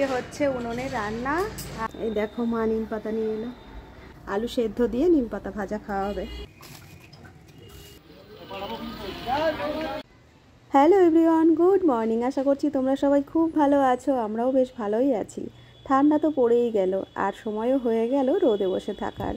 ওদিকে হচ্ছে উনুনে রান্না। এই দেখো মা নিম পাতা নিয়ে এলো, আলু সেদ্ধ দিয়ে নিম পাতা ভাজা খাওয়া হবে। Hello everyone, good morning. আশা করছি তোমরা সবাই খুব ভালো আছো, আমরাও বেশ ভালোই আছি। ঠান্ডা তো পড়েই গেল আর সময়ও হয়ে গেল রোদে বসে থাকার।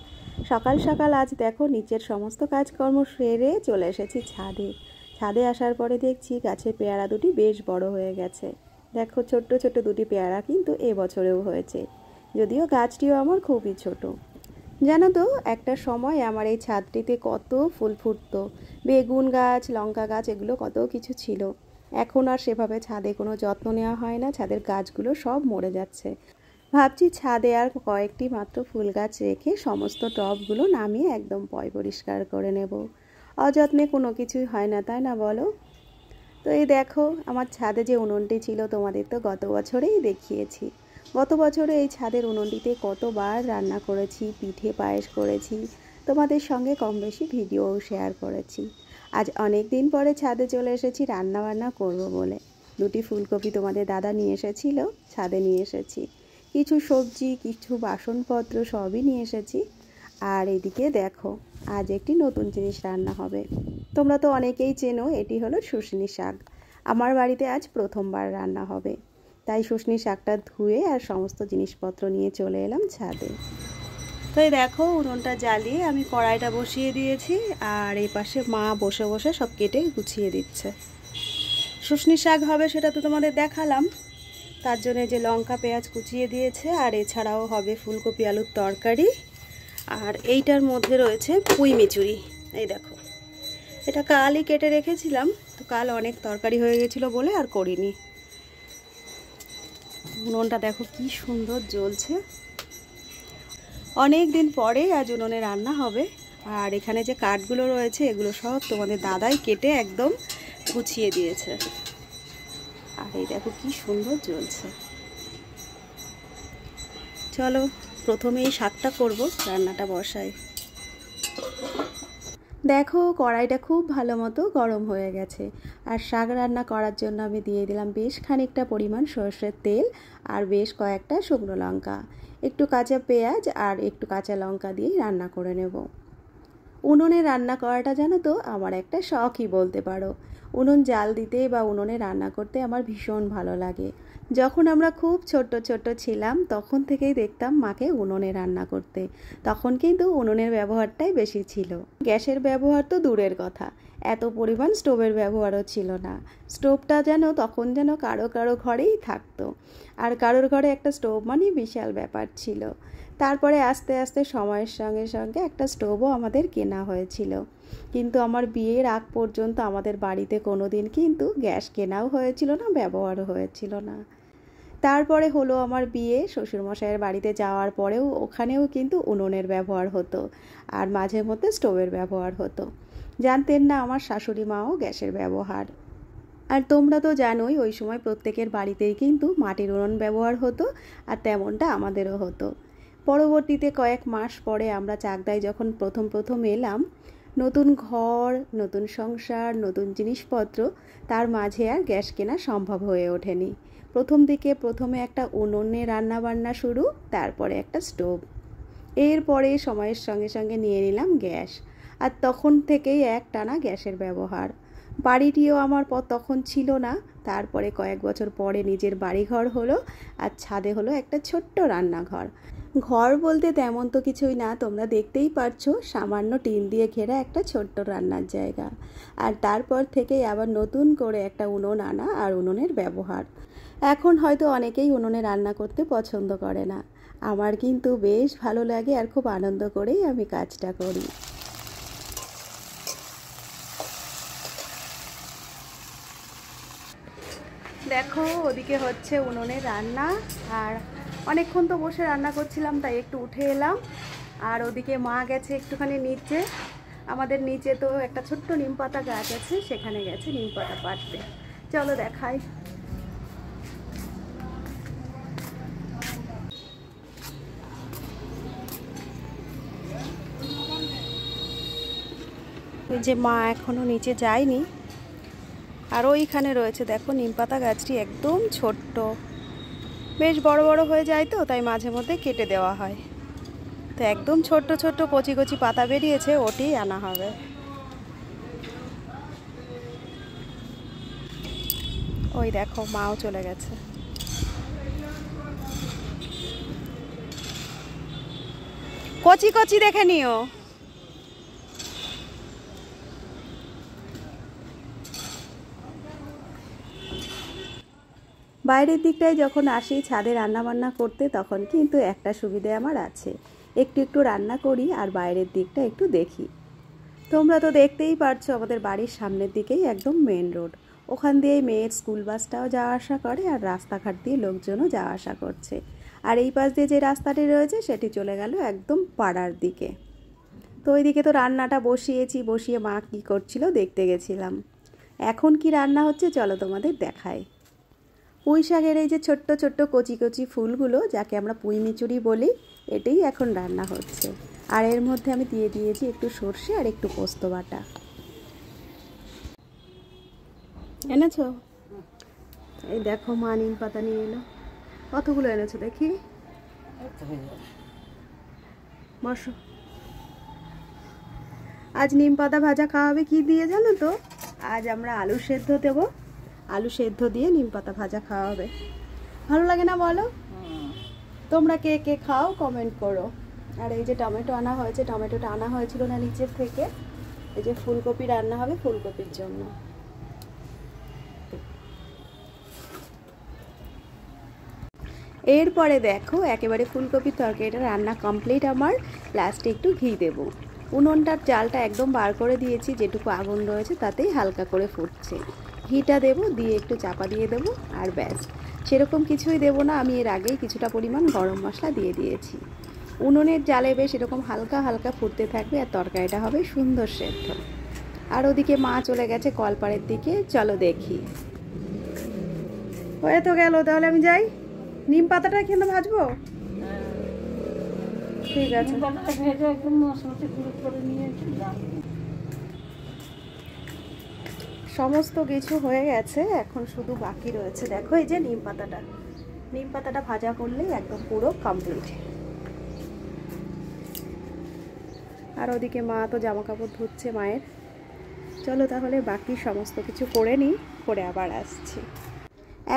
সকাল সকাল আজ দেখো নিচের সমস্ত কাজকর্ম সেরে চলে এসেছি ছাদে। ছাদে আসার পরে দেখছি গাছের পেয়ারা দুটি বেশ বড় হয়ে গেছে। দেখো ছোট্ট ছোট্ট দুটি পেয়ারা কিন্তু এবছরেও হয়েছে, যদিও গাছটিও আমার খুবই ছোট। জানো তো একটা সময় আমার এই ছাদটিতে কত ফুল ফুটতো, বেগুন গাছ, লঙ্কা গাছ, এগুলো কত কিছু ছিল। এখন আর সেভাবে ছাদে কোনো যত্ন নেওয়া হয় না, ছাদের গাছগুলো সব মরে যাচ্ছে। ভাবছি ছাদে আর কয়েকটি মাত্র ফুল গাছ রেখে সমস্ত টবগুলো নামিয়ে একদম পয় পরিষ্কার করে নেব। অযত্নে কোনো কিছুই হয় না, তাই না বলো? তো এই দেখো আমার ছাদে যে উনুনটি ছিল তোমাদের তো গত বছরেই দেখিয়েছি। গত বছরে এই ছাদের উনুনটিতে কতবার রান্না করেছি, পিঠে পায়েস করেছি, তোমাদের সঙ্গে কম বেশি ভিডিও শেয়ার করেছি। আজ অনেক দিন পরে ছাদে চলে এসেছি রান্না বান্না করব বলে। দুটি ফুলকপি তোমাদের দাদা নিয়ে এসেছিল, ছাদে নিয়ে এসেছি। কিছু সবজি, কিছু বাসনপত্র সবই নিয়ে এসেছি। আর এদিকে দেখো আজ একটি নতুন জিনিস রান্না হবে। তোমরা তো অনেকেই চেনো, এটি হলো শুশনি শাক। আমার বাড়িতে আজ প্রথমবার রান্না হবে, তাই শুশনি শাকটা ধুয়ে আর সমস্ত জিনিসপত্র নিয়ে চলে এলাম ছাদে। তো এই দেখো উনুনটা জ্বালিয়ে আমি কড়াইটা বসিয়ে দিয়েছি, আর এই পাশে মা বসে বসে সব কেটে গুছিয়ে দিচ্ছে। শুশনি শাক হবে সেটা তো তোমাদের দেখালাম, তার জন্য যে লঙ্কা পেঁয়াজ কুচিয়ে দিয়েছে, আর এছাড়াও হবে ফুলকপি আলুর তরকারি। আর এইটার মধ্যে রয়েছে পুঁই মিচুরি। এই দেখো এটা কালই কেটে রেখেছিলাম, তো কাল অনেক তরকারি হয়ে গেছিলো বলে আর করিনি। উনুনটা দেখো কি সুন্দর জ্বলছে। অনেক দিন পরে আজ উনুনে রান্না হবে। আর এখানে যে কাঠগুলো রয়েছে এগুলো সব তোমাদের দাদাই কেটে একদম গুছিয়ে দিয়েছে। আর এই দেখো কি সুন্দর জ্বলছে। চলো প্রথমে এই শাকটা করব, রান্নাটা বসাই। দেখো কড়াইটা খুব ভালো মতো গরম হয়ে গেছে, আর শাক রান্না করার জন্য আমি দিয়ে দিলাম বেশ খানিকটা পরিমাণ সরষের তেল আর বেশ কয়েকটা শুকনো লঙ্কা, একটু কাঁচা পেঁয়াজ আর একটু কাঁচা লঙ্কা দিয়েই রান্না করে নেব। উনুনে রান্না করাটা জানো তো আমার একটা শখই বলতে পারো। উনুন জাল দিতে বা উনুনে রান্না করতে আমার ভীষণ ভালো লাগে। যখন আমরা খুব ছোট্ট ছোট্ট ছিলাম তখন থেকেই দেখতাম মাকে উনুনে রান্না করতে। তখন কিন্তু উনুনের ব্যবহারটাই বেশি ছিল, গ্যাসের ব্যবহার তো দূরের কথা, এত পরিমাণ স্টোভের ব্যবহারও ছিল না। স্টোভটা যেন তখন যেন কারো কারো ঘরেই থাকতো, আর কারোর ঘরে একটা স্টোভ মানে বিশাল ব্যাপার ছিল। তারপরে আস্তে আস্তে সময়ের সঙ্গে সঙ্গে একটা স্টোভও আমাদের কেনা হয়েছিল, কিন্তু আমার বিয়ের আগ পর্যন্ত আমাদের বাড়িতে কোনো দিন কিন্তু গ্যাস কেনাও হয়েছিল না, ব্যবহারও হয়েছিল না। তারপরে হলো আমার বিয়ে, শ্বশুরমশাইয়ের বাড়িতে যাওয়ার পরেও ওখানেও কিন্তু উনুনের ব্যবহার হতো, আর মাঝে মধ্যে স্টোভের ব্যবহার হতো। জানতেন না আমার শাশুড়ি মাও গ্যাসের ব্যবহার। আর তোমরা তো জানোই ওই সময় প্রত্যেকের বাড়িতেই কিন্তু মাটির উনুন ব্যবহার হতো, আর তেমনটা আমাদেরও হতো। পরবর্তীতে কয়েক মাস পরে আমরা চাকদায় যখন প্রথম এলাম, নতুন ঘর, নতুন সংসার, নতুন জিনিসপত্র, তার মাঝে আর গ্যাস কেনা সম্ভব হয়ে ওঠেনি। প্রথমে একটা উনুনে রান্না বান্না শুরু, তারপরে একটা স্টোভ, এরপরে সময়ের সঙ্গে সঙ্গে নিয়ে নিলাম গ্যাস। আর তখন থেকেই একটানা গ্যাসের ব্যবহার। বাড়িটিও আমার তখন ছিল না, তারপরে কয়েক বছর পরে নিজের বাড়িঘর হলো, আর ছাদে হলো একটা ছোট্ট রান্নাঘর। ঘর বলতে তেমন তো কিছুই না, তোমরা দেখতেই পারছো, সামান্য টিন দিয়ে ঘেরা একটা ছোট্ট রান্নার জায়গা। আর তারপর থেকেই আবার নতুন করে একটা উনুন আনা আর উনুনের ব্যবহার। এখন হয়তো অনেকেই উনুনে রান্না করতে পছন্দ করে না, আমার কিন্তু বেশ ভালো লাগে আর খুব আনন্দ করেই আমি কাজটা করি। দেখো ওদিকে হচ্ছে উনুনে রান্না, আর অনেকক্ষণ তো বসে রান্না করছিলাম তাই একটু উঠে এলাম। আর ওদিকে মা গেছে একটুখানি নিচে, আমাদের নিচে তো একটা ছোট্ট নিম পাতা গাছ আছে, সেখানে গেছে নিম পাতা পাড়তে। চলো দেখাই। ওই যে মা এখনো নিচে যায়নি, আর ওইখানে রয়েছে দেখো নিম পাতা গাছটি একদম ছোট্ট। বেশ বড় বড় হয়ে যায় তো, তাই মাঝে মধ্যে কেটে দেওয়া হয়। তো একদম ছোট্ট ছোট্ট কচি কচি পাতা বেরিয়েছে, ওটি আনা হবে। ওই দেখো মাও চলে গেছে। কচি কচি দেখে নিও। বাইরের দিকটায় যখন আসি ছাদে রান্না বান্না করতে, তখন কিন্তু একটা সুবিধে আমার আছে, একটু একটু রান্না করি আর বাইরের দিকটা একটু দেখি। তোমরা তো দেখতেই পারছো আমাদের বাড়ির সামনের দিকেই একদম মেন রোড, ওখান দিয়েই মেয়ের স্কুল বাসটাও যাওয়া আসা করে আর রাস্তাঘাট দিয়ে লোকজনও যাওয়া আসা করছে। আর এই পাশ দিয়ে যে রাস্তাটি রয়েছে সেটি চলে গেল একদম পাড়ার দিকে। তো ওইদিকে তো রান্নাটা বসিয়েছি, বসিয়ে মা কী করছিল দেখতে গেছিলাম। এখন কি রান্না হচ্ছে চলো তোমাদের দেখাই। পুঁই শাকের এই যে ছোট্ট ছোট্ট কচি কচি ফুলগুলো, যাকে আমরা পুঁই মিচুরি বলি, এটাই এখন রান্না হচ্ছে। আর এর মধ্যে আমি দিয়ে দিয়েছি একটু সর্ষে আর একটু পোস্ত বাটা। এনেছো? এই দেখো মা নিম পাতা নিয়ে এলো। কতগুলো এনেছো দেখি? বসো। আজ নিম পাতা ভাজা খাওয়াবে কি দিয়ে জানো তো? আজ আমরা আলু সেদ্ধ দেবো, আলু সেদ্ধ দিয়ে নিম পাতা ভাজা খাওয়াবে। ভালো লাগে না বলো? তোমরা কে কে খাও কমেন্ট করো। আর এই যে টমেটো আনা হয়েছে, টমেটোটা আনা হয়েছিল না নিচের থেকে। এই যে ফুলকপি রান্না হবে, ফুলকপির জন্য। এরপরে দেখো একেবারে ফুলকপির তরকারিটা রান্না কমপ্লিট আমার। লাস্টে একটু ঘি দেবো। উনুনটার জালটা একদম বার করে দিয়েছি, যেটুকু আগুন রয়েছে তাতেই হালকা করে ফুটছে। ঘিটা দেবো, দিয়ে একটু চাপা দিয়ে দেবো আর ব্যাস। সেরকম কিছুই দেবো না, আমি এর আগেই কিছুটা পরিমাণ গরম মশলা দিয়ে দিয়েছি। উনুনের জালে বেশ এরকম হালকা হালকা ফুটতে থাকবে আর তরকারিটা হবে সুন্দর সেদ্ধ। আর ওদিকে মা চলে গেছে কলপাড়ের দিকে, চলো দেখি। হয়ে তো গেল, তাহলে আমি যাই। নিম পাতাটা কিন্তু ভাজবো। ঠিক আছে। সমস্ত কিছু হয়ে গেছে, এখন শুধু বাকি রয়েছে দেখো এই যে নিম পাতাটা। নিম পাতাটা ভাজা করলেই একদম পুরো কমপ্লিট। আর ওদিকে মা তো জামা কাপড় ধুচ্ছে মায়ের। চলো তাহলে বাকি সমস্ত কিছু করে নিই, করে আবার আসছি।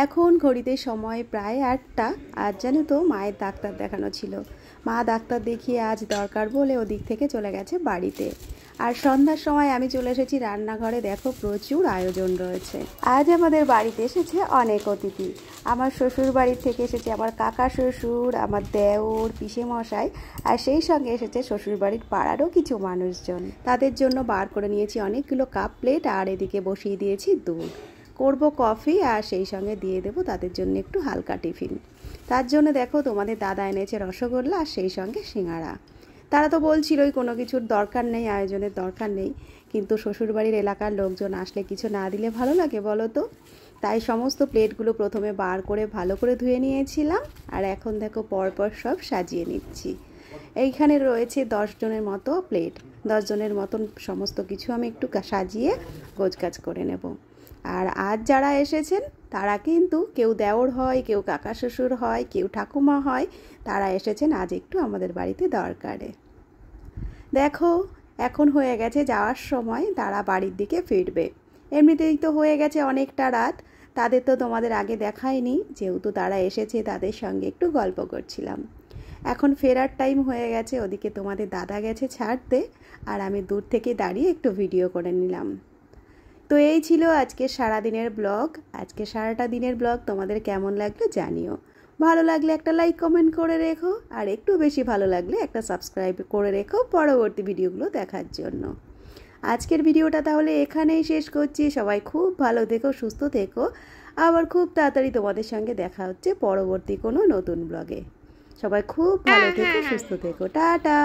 এখন ঘড়িতে সময় প্রায় 8টা। আজ জানো তো মায়ের ডাক্তার দেখানো ছিল। মা ডাক্তার দেখিয়ে আজ দরকার বলে ওদিক থেকে চলে গেছে বাড়িতে। আর সন্ধ্যার সময় আমি চলে এসেছি রান্নাঘরে, দেখো প্রচুর আয়োজন রয়েছে। আজ আমাদের বাড়িতে এসেছে অনেক অতিথি। আমার শ্বশুর বাড়ির থেকে এসেছে আমার কাকা শ্বশুর, আমার দেওর, পিসে মশাই, আর সেই সঙ্গে এসেছে শ্বশুর বাড়ির পাড়ারও কিছু মানুষজন। তাদের জন্য বার করে নিয়েছি অনেকগুলো কাপ প্লেট, আর এদিকে বসিয়ে দিয়েছি দুধ। করব কফি, আর সেই সঙ্গে দিয়ে দেবো তাদের জন্য একটু হালকা টিফিন। তার জন্য দেখো তোমাদের দাদা এনেছে রসগোল্লা আর সেই সঙ্গে সিঙ্গাড়া। তারা তো বলছিলই কোনো কিছুর দরকার নেই, আয়োজনের দরকার নেই, কিন্তু শ্বশুরবাড়ির এলাকার লোকজন আসলে কিছু না দিলে ভালো লাগে বলো তো। তাই সমস্ত প্লেটগুলো প্রথমে বার করে ভালো করে ধুয়ে নিয়েছিলাম, আর এখন দেখো পরপর সব সাজিয়ে নিচ্ছি। এইখানে রয়েছে 10 জনের মতো প্লেট, 10 জনের মতন সমস্ত কিছু আমি একটু সাজিয়ে গোছগাছ করে নেব। আর আজ যারা এসেছেন তারা কিন্তু কেউ দেওর হয়, কেউ কাকা শ্বশুর হয়, কেউ ঠাকুমা হয়, তারা এসেছেন আজ একটু আমাদের বাড়িতে দরকারে। দেখো এখন হয়ে গেছে যাওয়ার সময়, তারা বাড়ির দিকে ফিরবে। এমনিতেই তো হয়ে গেছে অনেকটা রাত, তাদের তো তোমাদের আগে দেখায়নি, যেহেতু তারা এসেছে তাদের সঙ্গে একটু গল্প করছিলাম। এখন ফেরার টাইম হয়ে গেছে, ওদিকে তোমাদের দাদা গেছে ছাড়তে, আর আমি দূর থেকে দাঁড়িয়ে একটু ভিডিও করে নিলাম। তো এই ছিল আজকে সারাদিনের ব্লগ। আজকে সারাটা দিনের ব্লগ তোমাদের কেমন লাগলো জানিও। ভালো লাগলে একটা লাইক কমেন্ট করে রেখো, আর একটু বেশি ভালো লাগলে একটা সাবস্ক্রাইব করে রেখো পরবর্তী ভিডিওগুলো দেখার জন্য। আজকের ভিডিওটা তাহলে এখানেই শেষ করছি। সবাই খুব ভালো থেকো, সুস্থ থেকো। আবার খুব তাড়াতাড়ি তোমাদের সঙ্গে দেখা হচ্ছে পরবর্তী কোনো নতুন ব্লগে। সবাই খুব ভালো থেকো, সুস্থ থেকো, টাটা।